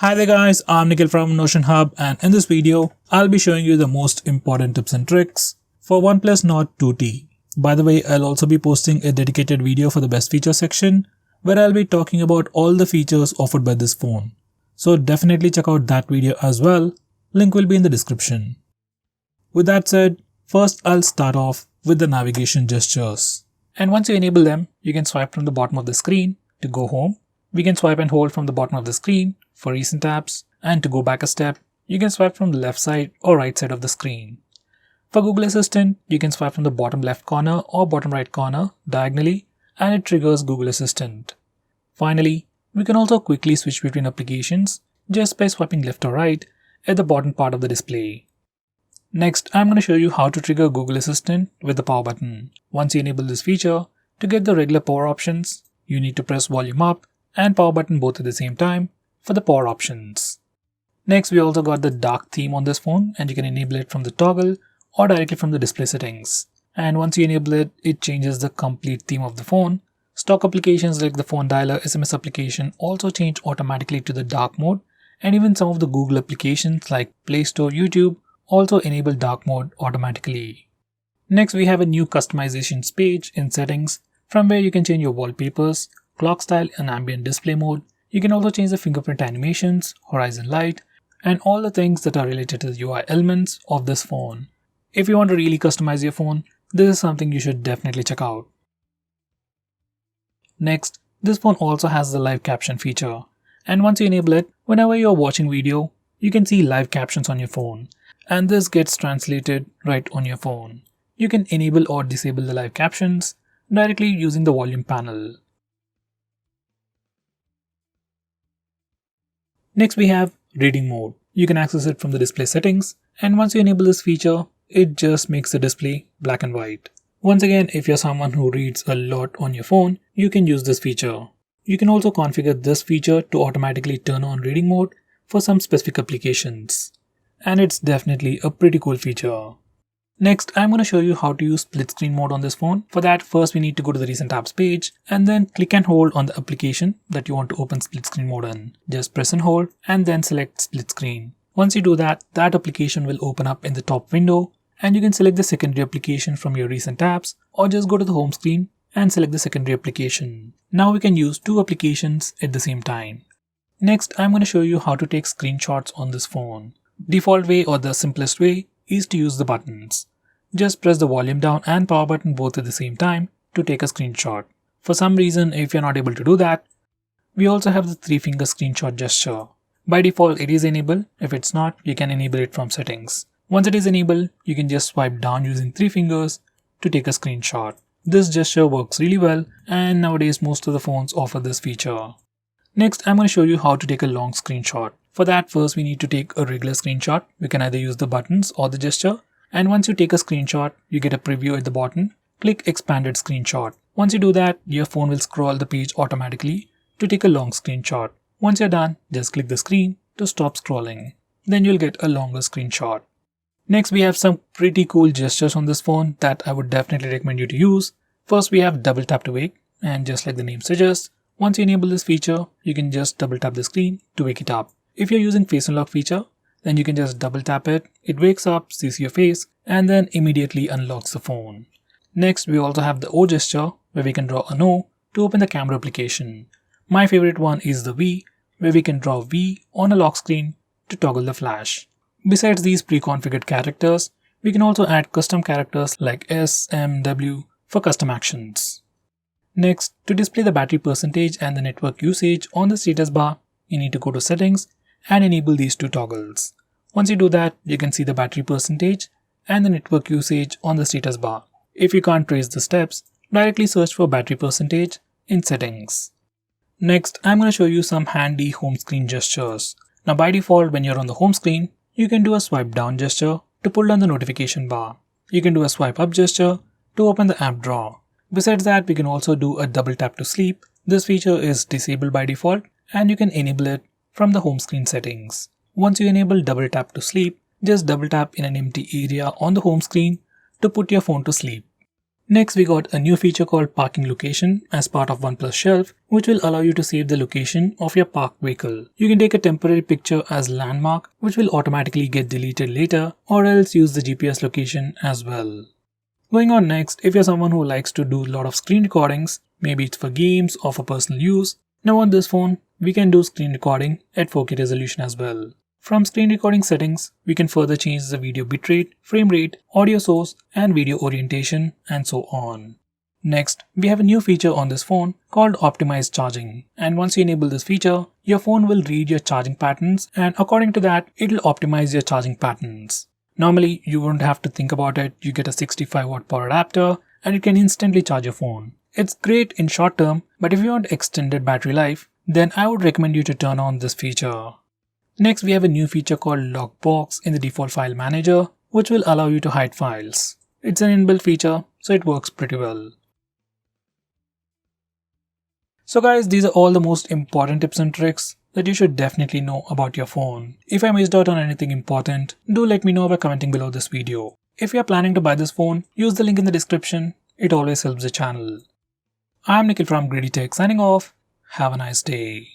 Hi there guys, I'm Nikhil from Notion Hub, and in this video, I'll be showing you the most important tips and tricks for OnePlus Nord 2T. By the way, I'll also be posting a dedicated video for the best feature section where I'll be talking about all the features offered by this phone. So definitely check out that video as well, link will be in the description. With that said, first I'll start off with the navigation gestures. And once you enable them, you can swipe from the bottom of the screen to go home. We can swipe and hold from the bottom of the screen for recent apps, and to go back a step, you can swipe from the left side or right side of the screen. For Google Assistant, you can swipe from the bottom left corner or bottom right corner diagonally and it triggers Google Assistant. Finally, we can also quickly switch between applications just by swiping left or right at the bottom part of the display. Next, I'm going to show you how to trigger Google Assistant with the power button. Once you enable this feature, to get the regular power options, you need to press volume up and power button both at the same time for the power options. Next, we also got the dark theme on this phone, and you can enable it from the toggle or directly from the display settings. And once you enable it, it changes the complete theme of the phone. Stock applications like the phone dialer SMS application also change automatically to the dark mode, and even some of the Google applications like Play Store, YouTube also enable dark mode automatically. Next, we have a new customizations page in settings from where you can change your wallpapers, clock style and ambient display mode. You can also change the fingerprint animations, horizon light, and all the things that are related to the UI elements of this phone. If you want to really customize your phone, this is something you should definitely check out. Next, this phone also has the live caption feature, and once you enable it, whenever you're watching video, you can see live captions on your phone, and this gets translated right on your phone. You can enable or disable the live captions directly using the volume panel. Next, we have reading mode. You can access it from the display settings, and once you enable this feature, it just makes the display black and white. Once again, if you're someone who reads a lot on your phone, you can use this feature. You can also configure this feature to automatically turn on reading mode for some specific applications. And it's definitely a pretty cool feature. Next, I'm going to show you how to use split screen mode on this phone. For that, first we need to go to the recent apps page and then click and hold on the application that you want to open split screen mode in. Just press and hold and then select split screen. Once you do that, that application will open up in the top window, and you can select the secondary application from your recent apps or just go to the home screen and select the secondary application. Now we can use two applications at the same time. Next, I'm going to show you how to take screenshots on this phone. Default way or the simplest way is to use the buttons. Just press the volume down and power button both at the same time to take a screenshot. For some reason, if you're not able to do that, we also have the 3-finger screenshot gesture. By default, it is enabled. If it's not, you can enable it from settings. Once it is enabled, you can just swipe down using 3 fingers to take a screenshot. This gesture works really well, and nowadays most of the phones offer this feature. Next, I'm going to show you how to take a long screenshot. For that, first we need to take a regular screenshot. We can either use the buttons or the gesture. And once you take a screenshot, you get a preview at the bottom. Click expanded screenshot. Once you do that, your phone will scroll the page automatically to take a long screenshot. Once you're done, just click the screen to stop scrolling. Then you'll get a longer screenshot. Next, we have some pretty cool gestures on this phone that I would definitely recommend you to use. First, we have double tap to wake, and just like the name suggests, once you enable this feature, you can just double tap the screen to wake it up. If you're using face unlock feature, then you can just double tap it, it wakes up, sees your face, and then immediately unlocks the phone. Next, we also have the O gesture, where we can draw an O to open the camera application. My favorite one is the V, where we can draw V on a lock screen to toggle the flash. Besides these pre-configured characters, we can also add custom characters like S, M, W for custom actions. Next, to display the battery percentage and the network usage on the status bar, you need to go to settings and enable these two toggles. Once you do that, you can see the battery percentage and the network usage on the status bar. If you can't trace the steps, directly search for battery percentage in settings. Next, I'm going to show you some handy home screen gestures. Now by default, when you're on the home screen, you can do a swipe down gesture to pull down the notification bar. You can do a swipe up gesture to open the app drawer. Besides that, we can also do a double tap to sleep. This feature is disabled by default, and you can enable it from the home screen settings. Once you enable double tap to sleep, just double tap in an empty area on the home screen to put your phone to sleep. Next, we got a new feature called parking location as part of OnePlus Shelf, which will allow you to save the location of your parked vehicle. You can take a temporary picture as landmark, which will automatically get deleted later, or else use the GPS location as well. Going on next, if you're someone who likes to do a lot of screen recordings, maybe it's for games or for personal use, now on this phone, we can do screen recording at 4K resolution as well. From screen recording settings, we can further change the video bitrate, frame rate, audio source, and video orientation, and so on. Next, we have a new feature on this phone called optimized charging. And once you enable this feature, your phone will read your charging patterns, and according to that, it'll optimize your charging patterns. Normally, you wouldn't have to think about it. You get a 65-watt power adapter, and it can instantly charge your phone. It's great in short term, but if you want extended battery life, then I would recommend you to turn on this feature. Next, we have a new feature called Lockbox in the default file manager, which will allow you to hide files. It's an inbuilt feature, so it works pretty well. So guys, these are all the most important tips and tricks that you should definitely know about your phone. If I missed out on anything important, do let me know by commenting below this video. If you are planning to buy this phone, use the link in the description. It always helps the channel. I'm Nikhil from Greedy Tech signing off. Have a nice day.